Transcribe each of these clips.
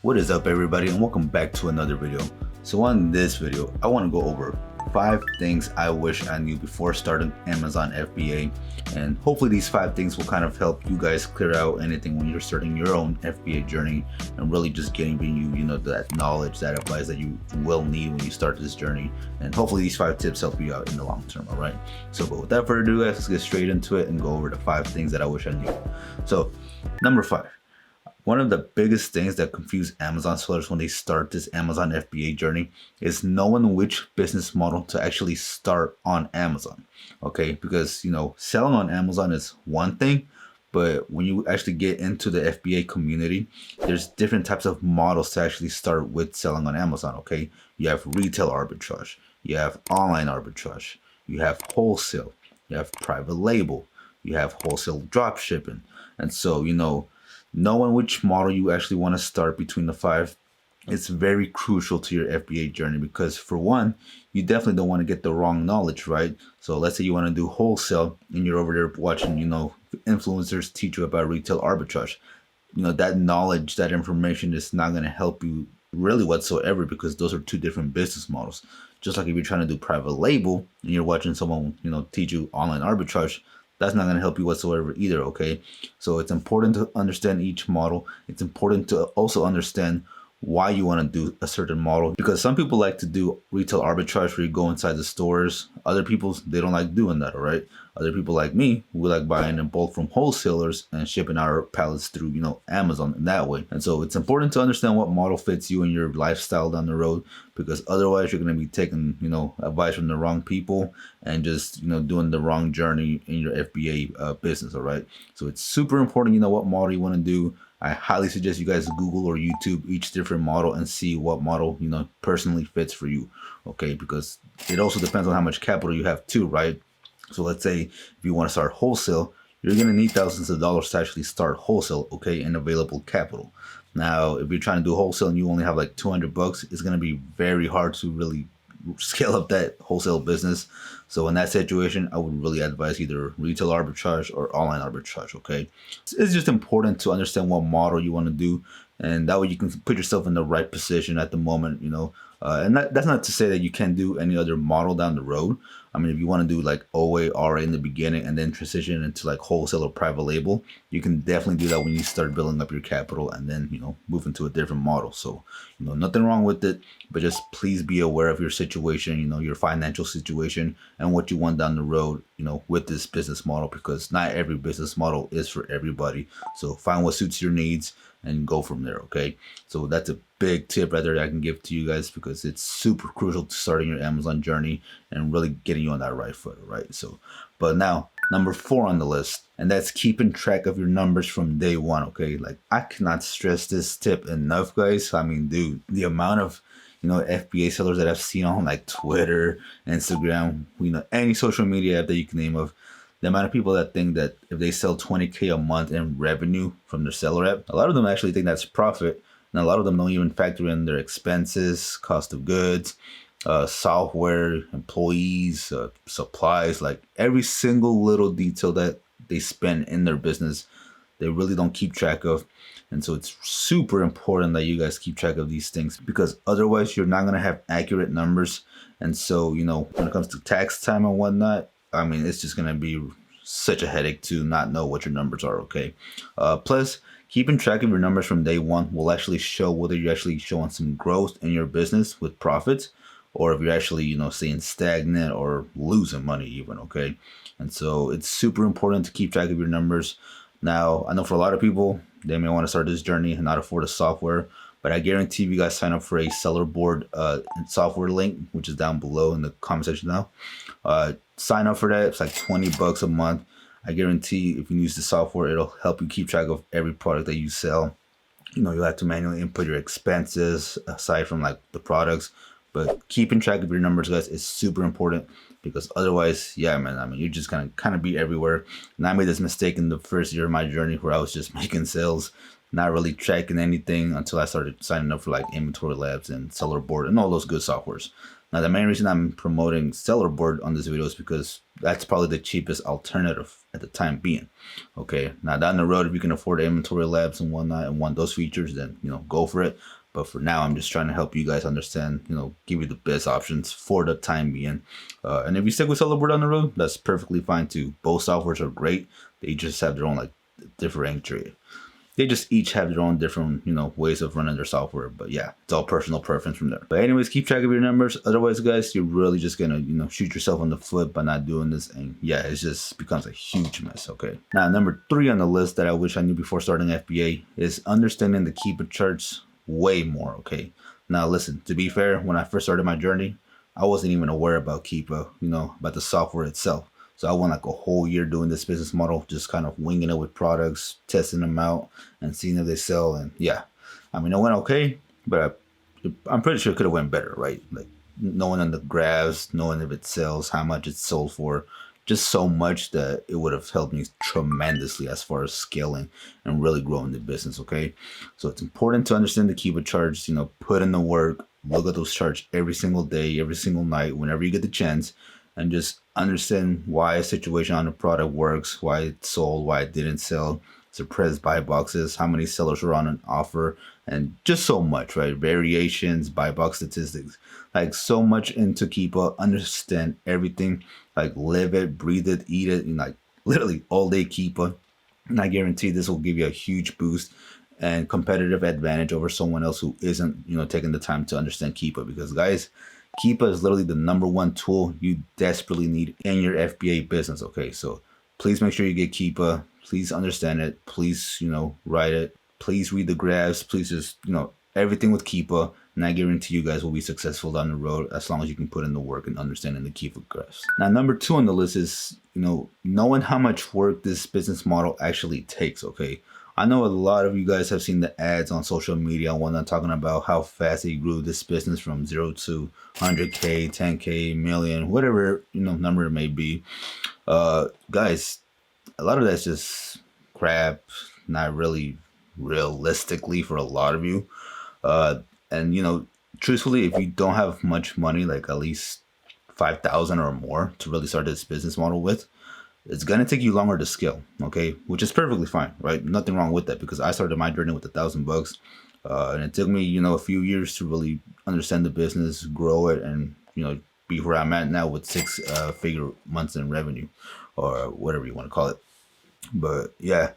What is up, everybody, and welcome back to another video. So on this video I want to go over 5 things I wish I knew before starting Amazon FBA, and hopefully these 5 things will kind of help you guys clear out anything when you're starting your own FBA journey and really just giving you that knowledge, that advice that you will need when you start this journey. And hopefully these 5 tips help you out in the long term. All right, so but without further ado, guys, let's get straight into it and go over the 5 things that I wish I knew. So number 5, one of the biggest things that confuse Amazon sellers when they start this Amazon FBA journey is knowing which business model to actually start on Amazon. Okay, because selling on Amazon is one thing, but when you actually get into the FBA community, there's different types of models to actually start with selling on Amazon. Okay, you have retail arbitrage, you have online arbitrage, you have wholesale, you have private label, you have wholesale drop shipping. And so knowing which model you actually want to start between the 5, it's very crucial to your FBA journey, because for one, you definitely don't want to get the wrong knowledge, right? So let's say you want to do wholesale and you're over there watching, influencers teach you about retail arbitrage. That knowledge, that information is not going to help you really whatsoever, because those are 2 different business models. Just like if you're trying to do private label and you're watching someone, teach you online arbitrage, that's not going to help you whatsoever either. Okay, so it's important to understand each model. It's important to also understand why you want to do a certain model, because some people like to do retail arbitrage where you go inside the stores. Other people, they don't like doing that. All right, other people like me, we like buying in bulk from wholesalers and shipping our pallets through Amazon in that way. And so it's important to understand what model fits you and your lifestyle down the road, because otherwise you're going to be taking advice from the wrong people and just doing the wrong journey in your FBA business. All right, so it's super important what model you want to do. I highly suggest you guys Google or YouTube each different model and see what model personally fits for you. Okay, because it also depends on how much capital you have too, right? So let's say if you want to start wholesale, you're going to need thousands of dollars to actually start wholesale, okay, and available capital. Now, if you're trying to do wholesale and you only have like $200, it's going to be very hard to really scale up that wholesale business. So in that situation, I would really advise either retail arbitrage or online arbitrage. Okay, it's just important to understand what model you want to do, and that way you can put yourself in the right position at the moment. And that's not to say that you can't do any other model down the road. I mean, if you want to do like OA, RA in the beginning and then transition into like wholesale or private label, you can definitely do that when you start building up your capital and then, move into a different model. So, nothing wrong with it, but just please be aware of your situation, your financial situation and what you want down the road, with this business model, because not every business model is for everybody. So find what suits your needs and go from there. Okay, so that's a big tip right there that I can give to you guys, because it's super crucial to starting your Amazon journey and really getting you on that right foot. Right, so but now number 4 on the list, and that's keeping track of your numbers from day one. Okay, like I cannot stress this tip enough, guys. I mean, dude, the amount of FBA sellers that I've seen on like Twitter, Instagram, any social media app that you can name of, the amount of people that think that if they sell 20K a month in revenue from their seller app, a lot of them actually think that's profit. And a lot of them don't even factor in their expenses, cost of goods, software, employees, supplies, like every single little detail that they spend in their business, they really don't keep track of. And so it's super important that you guys keep track of these things, because otherwise you're not going to have accurate numbers. And so, when it comes to tax time and whatnot, I mean, it's just going to be such a headache to not know what your numbers are. Okay. Plus, keeping track of your numbers from day one will actually show whether you're actually showing some growth in your business with profits, or if you're actually, staying stagnant or losing money even. Okay. And so it's super important to keep track of your numbers. Now, I know for a lot of people, they may want to start this journey and not afford a software, but I guarantee if you guys sign up for a seller board software link, which is down below in the comment section now, sign up for that. It's like $20 a month. I guarantee if you use the software, it'll help you keep track of every product that you sell. You'll have to manually input your expenses aside from like the products, but keeping track of your numbers, guys, is super important, because otherwise, yeah, man, I mean, you're just gonna kind of be everywhere. And I made this mistake in the first year of my journey where I was just making sales, not really tracking anything until I started signing up for like inventory labs and seller board and all those good softwares. Now, the main reason I'm promoting seller board on this video is because that's probably the cheapest alternative at the time being. Okay, now down the road, if you can afford inventory labs and whatnot and want those features, then go for it. But for now, I'm just trying to help you guys understand, give you the best options for the time being. And if you stick with seller board on the road, that's perfectly fine too. Both softwares are great. They just have their own like differentiator. They just each have their own different, ways of running their software. But yeah, it's all personal preference from there. But anyways, keep track of your numbers. Otherwise, guys, you're really just gonna, shoot yourself in the foot by not doing this. And yeah, it just becomes a huge mess. Okay. Now, number 3 on the list that I wish I knew before starting FBA is understanding the Keepa charts way more. Okay. Now, listen, to be fair, when I first started my journey, I wasn't even aware about Keepa, about the software itself. So I went like a whole year doing this business model, just kind of winging it with products, testing them out and seeing if they sell. And yeah, I mean, it went okay, but I'm pretty sure it could have went better, right? Like knowing on the graphs, knowing if it sells, how much it's sold for, just so much that it would have helped me tremendously as far as scaling and really growing the business. Okay. So it's important to understand the Keepa charts, put in the work, look at those charts every single day, every single night, whenever you get the chance, and just understand why a situation on a product works, why it sold, why it didn't sell, suppressed buy boxes, how many sellers are on an offer, and just so much, right? Variations, buy box statistics, like so much into Keepa. Understand everything, like live it, breathe it, eat it, and like literally all day Keepa. And I guarantee this will give you a huge boost and competitive advantage over someone else who isn't, taking the time to understand Keepa. Because guys, Keepa is literally the #1 tool you desperately need in your FBA business. Okay, so please make sure you get Keepa. Please understand it. Please, write it. Please read the graphs. Please just, everything with Keepa. And I guarantee you guys will be successful down the road as long as you can put in the work and understanding the Keepa graphs. Now, number 2 on the list is, knowing how much work this business model actually takes. Okay. I know a lot of you guys have seen the ads on social media and whatnot talking about how fast they grew this business from 0 to 100K, 10K, million, whatever, number it may be. Guys, a lot of that's just crap, not really realistically for a lot of you. And truthfully, if you don't have much money, like at least 5,000 or more to really start this business model with, it's going to take you longer to scale, okay? Which is perfectly fine, right? Nothing wrong with that, because I started my journey with $1,000. And it took me, a few years to really understand the business, grow it, and, be where I'm at now with 6-figure months in revenue, or whatever you want to call it. But yeah,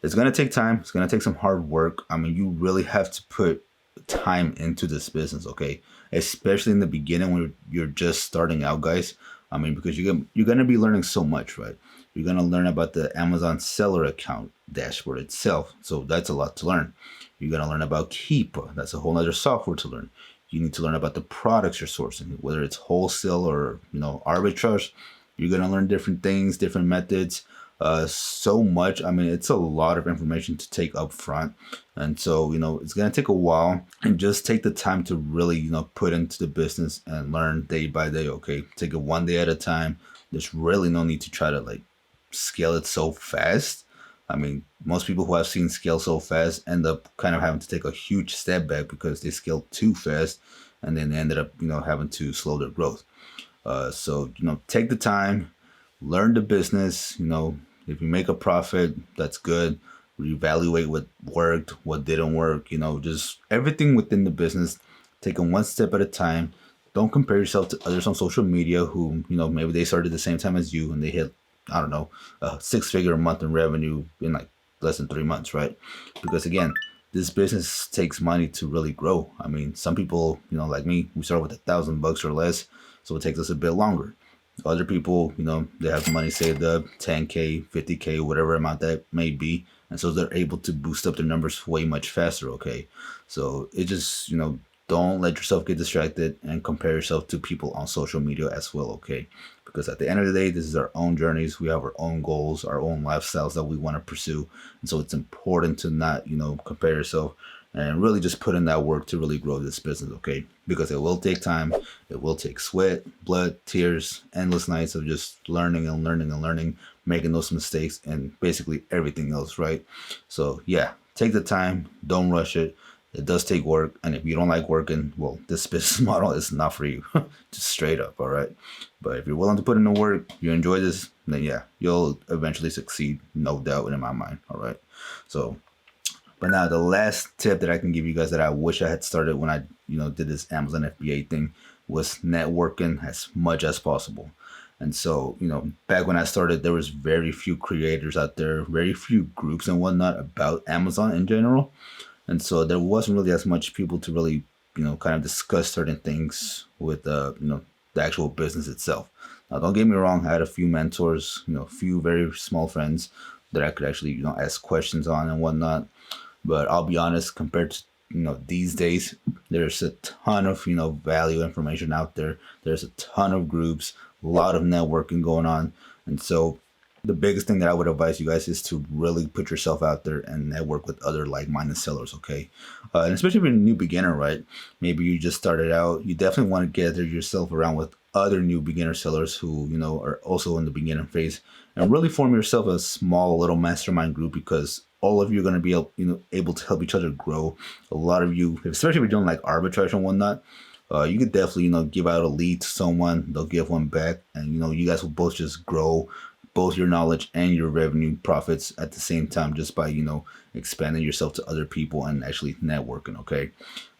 it's going to take time. It's going to take some hard work. I mean, you really have to put time into this business, okay? Especially in the beginning when you're just starting out, guys. I mean, because you're going to be learning so much, right? You're going to learn about the Amazon seller account dashboard itself. So that's a lot to learn. You're going to learn about Keepa. That's a whole other software to learn. You need to learn about the products you're sourcing, whether it's wholesale or, arbitrage. You're going to learn different things, different methods. So much. I mean, it's a lot of information to take up front. And so, it's going to take a while, and just take the time to really, put into the business and learn day by day. Okay. Take it one day at a time. There's really no need to try to like scale it so fast. I mean, most people who I've seen scale so fast end up kind of having to take a huge step back because they scaled too fast, and then they ended up, having to slow their growth. So, take the time, learn the business. If you make a profit, that's good. Reevaluate what worked, what didn't work, just everything within the business. Take it one step at a time. Don't compare yourself to others on social media who, maybe they started the same time as you and they hit, I don't know, a 6-figure a month in revenue in like less than 3 months, right? Because again, this business takes money to really grow. I mean, some people, like me, we start with $1,000 or less, so it takes us a bit longer. Other people, they have money saved up, 10K, 50K, whatever amount that may be. And so they're able to boost up their numbers way much faster, okay? So it just, don't let yourself get distracted and compare yourself to people on social media as well, okay? Because at the end of the day, this is our own journeys. We have our own goals, our own lifestyles that we want to pursue. And so it's important to not, compare yourself, and really just put in that work to really grow this business, okay? Because it will take time. It will take sweat, blood, tears, endless nights of just learning and learning and learning, making those mistakes, and basically everything else, right? So yeah, take the time. Don't rush it. It does take work, and if you don't like working, well, this business model is not for you. Just straight up, all right? But if you're willing to put in the work, you enjoy this, then yeah, you'll eventually succeed, no doubt in my mind, all right? So, but now the last tip that I can give you guys that I wish I had started when I, did this Amazon FBA thing was networking as much as possible. And so, back when I started, there was very few creators out there, very few groups and whatnot about Amazon in general. And so there wasn't really as much people to really, kind of discuss certain things with, the actual business itself. Now, don't get me wrong, I had a few mentors, a few very small friends that I could actually, ask questions on and whatnot. But I'll be honest, compared to, these days, there's a ton of, value information out there. There's a ton of groups, a lot of networking going on. And so the biggest thing that I would advise you guys is to really put yourself out there and network with other like-minded sellers, okay? And especially if you're a new beginner, right? Maybe you just started out. You definitely want to gather yourself around with other new beginner sellers who, are also in the beginning phase, and really form yourself a small little mastermind group, because all of you are going to be able to help each other grow. A lot of you, especially if you're doing like arbitrage and whatnot, you could definitely, give out a lead to someone, they'll give one back, and, you guys will both just grow both your knowledge and your revenue profits at the same time, just by, expanding yourself to other people and actually networking, okay?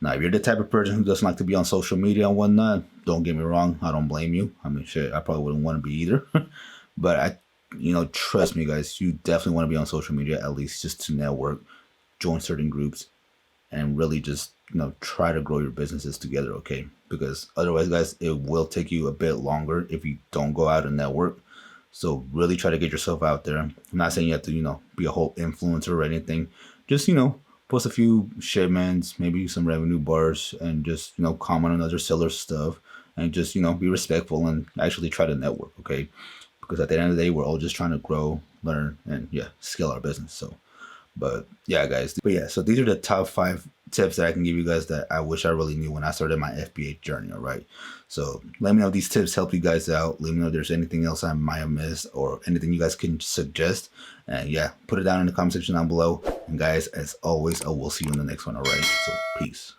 Now, if you're the type of person who doesn't like to be on social media and whatnot, don't get me wrong, I don't blame you. I mean, shit, I probably wouldn't want to be either. But trust me, guys, you definitely want to be on social media, at least just to network, join certain groups, and really just, try to grow your businesses together, okay? Because otherwise, guys, it will take you a bit longer if you don't go out and network. So really try to get yourself out there. I'm not saying you have to, be a whole influencer or anything. Just, post a few shipments, maybe some revenue bars, and just, comment on other sellers' stuff, and just, be respectful and actually try to network, okay? Because at the end of the day, we're all just trying to grow, learn, and yeah, scale our business. So, but yeah, guys. But yeah, so these are the top 5 tips that I can give you guys that I wish I really knew when I started my FBA journey, all right? So let me know if these tips help you guys out. Let me know if there's anything else I might have missed or anything you guys can suggest. And yeah, put it down in the comment section down below. And guys, as always, I will see you in the next one, all right? So peace.